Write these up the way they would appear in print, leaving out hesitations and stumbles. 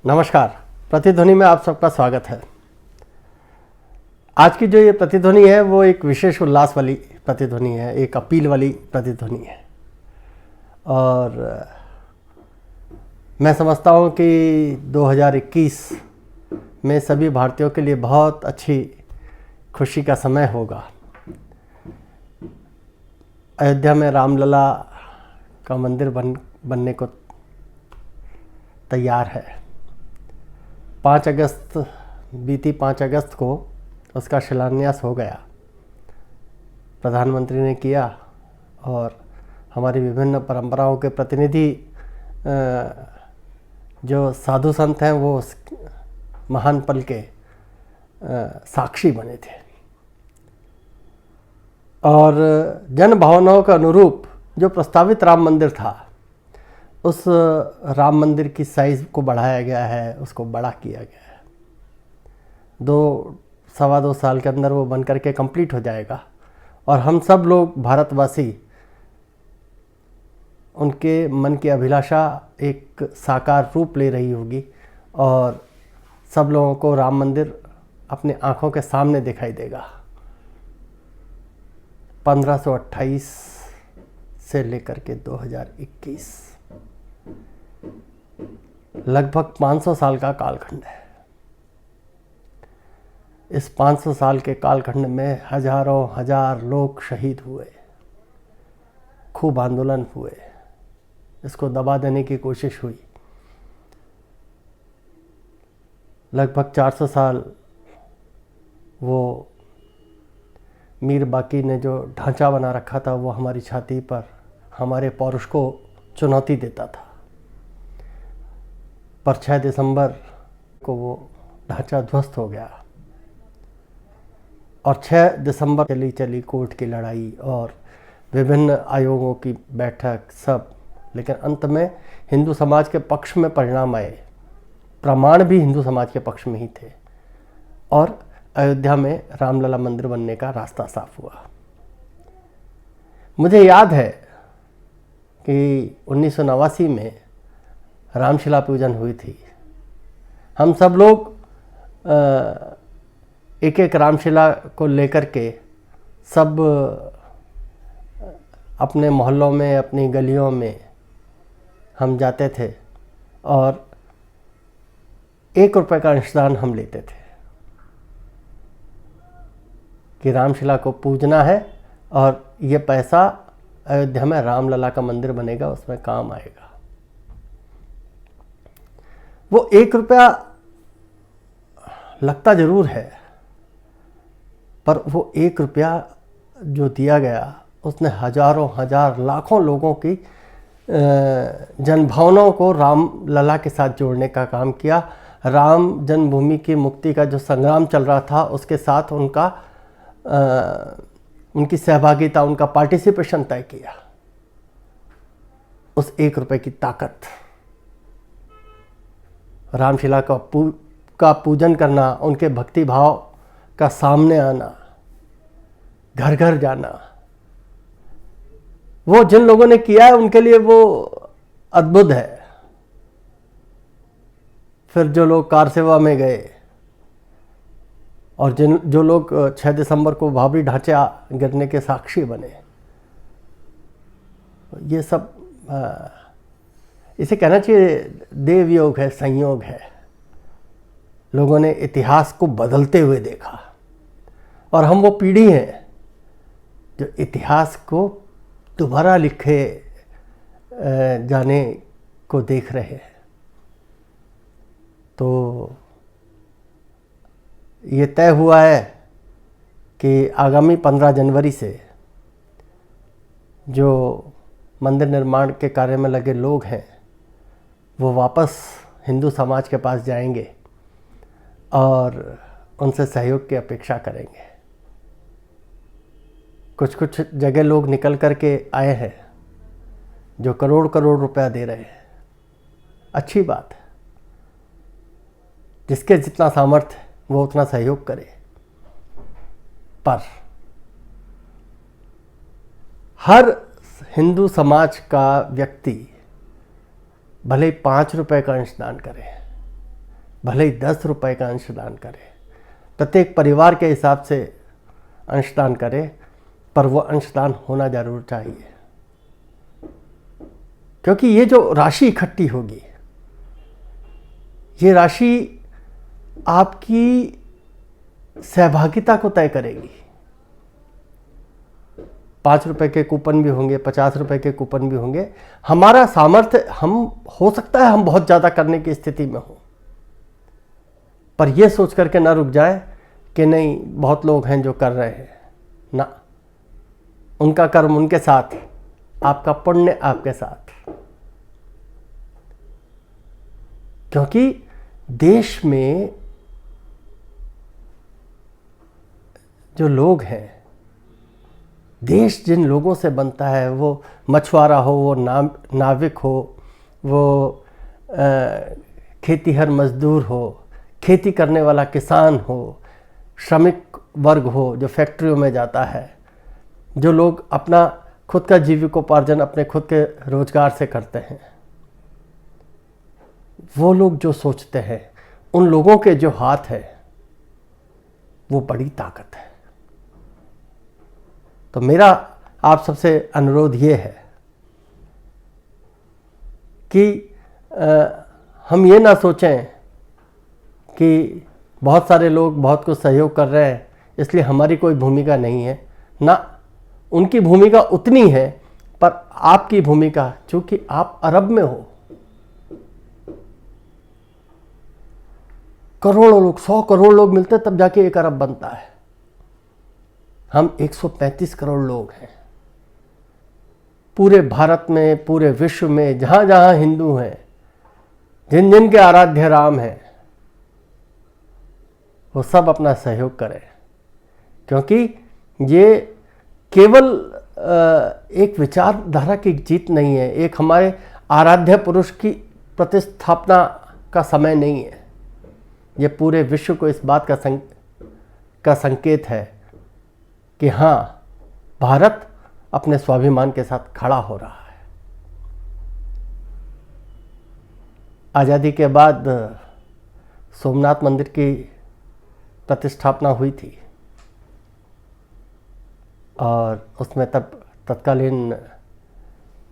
नमस्कार। प्रतिध्वनि में आप सबका स्वागत है। आज की जो ये प्रतिध्वनि है वो एक विशेष उल्लास वाली प्रतिध्वनि है, एक अपील वाली प्रतिध्वनि है। और मैं समझता हूँ कि 2021 में सभी भारतीयों के लिए बहुत अच्छी खुशी का समय होगा। अयोध्या में रामलला का मंदिर बनने को तैयार है। 5 अगस्त को उसका शिलान्यास हो गया, प्रधानमंत्री ने किया और हमारी विभिन्न परंपराओं के प्रतिनिधि जो साधु संत हैं वो उस महान पल के साक्षी बने थे। और जन भावनाओं के अनुरूप जो प्रस्तावित राम मंदिर था, उस राम मंदिर की साइज़ को बढ़ाया गया है, उसको बड़ा किया गया है। 2-2.25 साल के अंदर वो बन करके कंप्लीट हो जाएगा और हम सब लोग भारतवासी उनके मन की अभिलाषा एक साकार रूप ले रही होगी और सब लोगों को राम मंदिर अपने आँखों के सामने दिखाई देगा। 1528 से लेकर के 2021 लगभग 500 साल का कालखंड है। इस 500 साल के कालखंड में हजारों हजार लोग शहीद हुए, खूब आंदोलन हुए, इसको दबा देने की कोशिश हुई। लगभग 400 साल वो मीर बाकी ने जो ढांचा बना रखा था वो हमारी छाती पर हमारे पौरुष को चुनौती देता था। पर 6 दिसंबर को वो ढांचा ध्वस्त हो गया और 6 दिसंबर चली कोर्ट की लड़ाई और विभिन्न आयोगों की बैठक सब, लेकिन अंत में हिंदू समाज के पक्ष में परिणाम आए। प्रमाण भी हिंदू समाज के पक्ष में ही थे और अयोध्या में रामलला मंदिर बनने का रास्ता साफ हुआ। मुझे याद है कि 1989 में रामशिला पूजन हुई थी। हम सब लोग एक एक रामशिला को लेकर के सब अपने मोहल्लों में, अपनी गलियों में हम जाते थे और 1 रुपये का अंशदान हम लेते थे कि रामशिला को पूजना है और ये पैसा अयोध्या में रामलला का मंदिर बनेगा, उसमें काम आएगा। वो 1 रुपया लगता जरूर है, पर वो 1 रुपया जो दिया गया उसने हजारों हजार लाखों लोगों की जनभावनाओं को रामलला के साथ जोड़ने का काम किया। राम जन्मभूमि की मुक्ति का जो संग्राम चल रहा था उसके साथ उनकी सहभागिता, उनका पार्टिसिपेशन तय किया। उस 1 रुपये की ताकत, रामशिला का पूजन करना, उनके भक्ति भाव का सामने आना, घर घर जाना, वो जिन लोगों ने किया है उनके लिए वो अद्भुत है। फिर जो लोग कार सेवा में गए और जो लोग 6 दिसंबर को भाभी ढांचे गिरने के साक्षी बने, ये सब इसे कहना चाहिए देव योग है, संयोग है। लोगों ने इतिहास को बदलते हुए देखा और हम वो पीढ़ी हैं जो इतिहास को दोबारा लिखे जाने को देख रहे हैं। तो ये तय हुआ है कि आगामी 15 जनवरी से जो मंदिर निर्माण के कार्य में लगे लोग हैं वो वापस हिंदू समाज के पास जाएंगे और उनसे सहयोग की अपेक्षा करेंगे। कुछ जगह लोग निकल कर के आए हैं जो करोड़ करोड़ रुपया दे रहे हैं। अच्छी बात है, जिसके जितना सामर्थ्य वो उतना सहयोग करे। पर हर हिंदू समाज का व्यक्ति भले ही 5 रुपए का अंशदान करे, भले ही 10 रुपए का अंशदान करे, प्रत्येक परिवार के हिसाब से अंशदान करे, पर वो अंशदान होना जरूर चाहिए। क्योंकि ये जो राशि इकट्ठी होगी, ये राशि आपकी सहभागिता को तय करेगी। 5 रुपए के कूपन भी होंगे, 50 रुपए के कूपन भी होंगे। हमारा सामर्थ्य, हम हो सकता है हम बहुत ज़्यादा करने की स्थिति में हो, पर यह सोच करके ना रुक जाए कि नहीं बहुत लोग हैं जो कर रहे हैं। ना, उनका कर्म उनके साथ, आपका पुण्य आपके साथ। क्योंकि देश में जो लोग हैं, देश जिन लोगों से बनता है, वो मछुआरा हो, वो नाविक हो, वो खेतीहर मजदूर हो, खेती करने वाला किसान हो, श्रमिक वर्ग हो जो फैक्ट्रियों में जाता है, जो लोग अपना खुद का जीविकोपार्जन अपने खुद के रोजगार से करते हैं, वो लोग जो सोचते हैं, उन लोगों के जो हाथ है, वो बड़ी ताकत है। तो मेरा आप सबसे अनुरोध ये है कि हम ये ना सोचें कि बहुत सारे लोग बहुत कुछ सहयोग कर रहे हैं इसलिए हमारी कोई भूमिका नहीं है। ना, उनकी भूमिका उतनी है, पर आपकी भूमिका, चूंकि आप अरब में हो, करोड़ों लोग, 100 करोड़ लोग मिलते तब जाके 1 अरब बनता है। हम 135 करोड़ लोग हैं पूरे भारत में, पूरे विश्व में, जहां जहां हिंदू हैं, जिन जिन के आराध्य राम हैं, वो सब अपना सहयोग करें। क्योंकि ये केवल एक विचारधारा की जीत नहीं है, एक हमारे आराध्य पुरुष की प्रतिस्थापना का समय नहीं है। ये पूरे विश्व को इस बात का संकेत है कि हाँ, भारत अपने स्वाभिमान के साथ खड़ा हो रहा है। आज़ादी के बाद सोमनाथ मंदिर की प्रतिष्ठापना हुई थी और उसमें तब तत्कालीन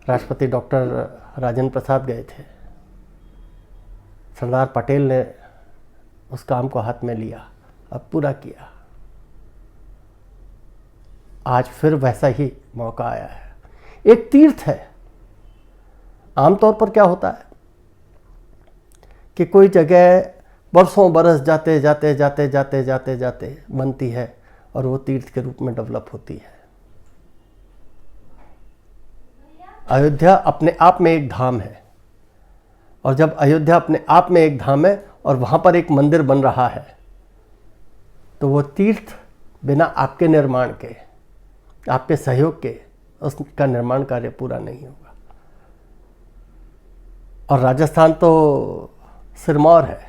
राष्ट्रपति डॉक्टर राजेंद्र प्रसाद गए थे। सरदार पटेल ने उस काम को हाथ में लिया और पूरा किया। आज फिर वैसा ही मौका आया है। एक तीर्थ है। आमतौर पर क्या होता है कि कोई जगह बरसों बरस जाते जाते जाते जाते जाते जाते बनती है और वो तीर्थ के रूप में डेवलप होती है। अयोध्या अपने आप में एक धाम है, और जब अयोध्या अपने आप में एक धाम है और वहाँ पर एक मंदिर बन रहा है, तो वो तीर्थ बिना आपके निर्माण के, आपके सहयोग के, उसका निर्माण कार्य पूरा नहीं होगा। और राजस्थान तो सिरमौर है।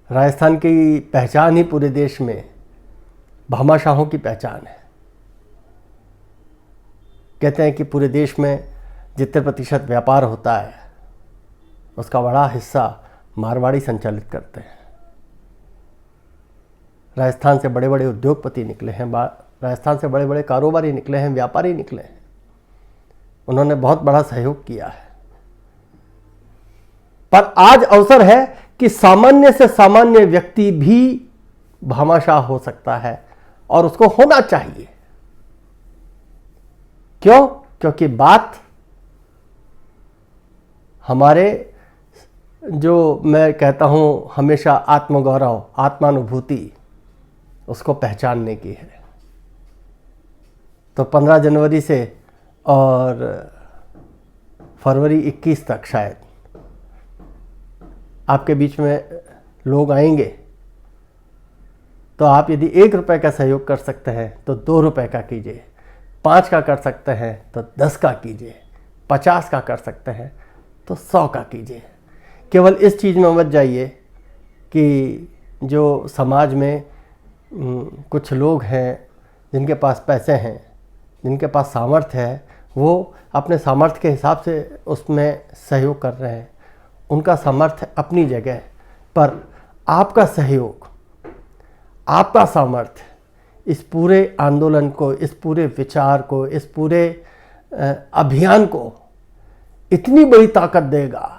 राजस्थान की पहचान ही पूरे देश में भामाशाहों की पहचान है। कहते हैं कि पूरे देश में जितने प्रतिशत व्यापार होता है उसका बड़ा हिस्सा मारवाड़ी संचालित करते हैं। राजस्थान से बड़े बड़े उद्योगपति निकले हैं, राजस्थान से बड़े बड़े कारोबारी निकले हैं, व्यापारी निकले हैं। उन्होंने बहुत बड़ा सहयोग किया है। पर आज अवसर है कि सामान्य से सामान्य व्यक्ति भी भामाशाह हो सकता है, और उसको होना चाहिए। क्यों? क्योंकि बात हमारे, जो मैं कहता हूं हमेशा, आत्मगौरव, आत्मानुभूति, उसको पहचानने की है। तो 15 जनवरी से और फरवरी 21 तक शायद आपके बीच में लोग आएंगे, तो आप यदि 1 रुपए का सहयोग कर सकते हैं तो 2 रुपए का कीजिए, 5 का कर सकते हैं तो 10 का कीजिए, 50 का कर सकते हैं तो 100 का कीजिए। केवल इस चीज़ में मत जाइए कि जो समाज में कुछ लोग हैं जिनके पास पैसे हैं, जिनके पास सामर्थ्य है, वो अपने सामर्थ्य के हिसाब से उसमें सहयोग कर रहे हैं। उनका सामर्थ्य अपनी जगह, पर आपका सहयोग, आपका सामर्थ्य इस पूरे आंदोलन को, इस पूरे विचार को, इस पूरे अभियान को इतनी बड़ी ताकत देगा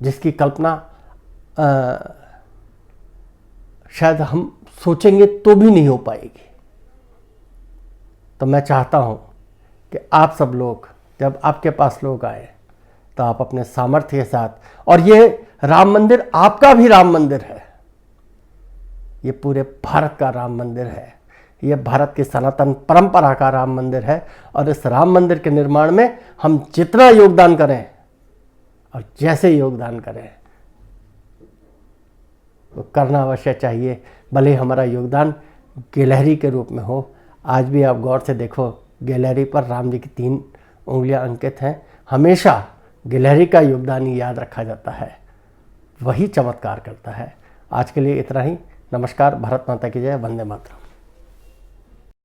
जिसकी कल्पना शायद हम सोचेंगे तो भी नहीं हो पाएगी। तो मैं चाहता हूं कि आप सब लोग, जब आपके पास लोग आए तो आप अपने सामर्थ्य के साथ, और ये राम मंदिर आपका भी राम मंदिर है, ये पूरे भारत का राम मंदिर है, ये भारत की सनातन परंपरा का राम मंदिर है, और इस राम मंदिर के निर्माण में हम जितना योगदान करें और जैसे योगदान करें वो करना अवश्य चाहिए, भले हमारा योगदान गिलहरी के रूप में हो। आज भी आप गौर से देखो, गिलहरी पर राम जी की 3 उंगलियां अंकित हैं। हमेशा गिलहरी का योगदान ही याद रखा जाता है, वही चमत्कार करता है। आज के लिए इतना ही। नमस्कार। भारत माता की जय। वंदे मातरम।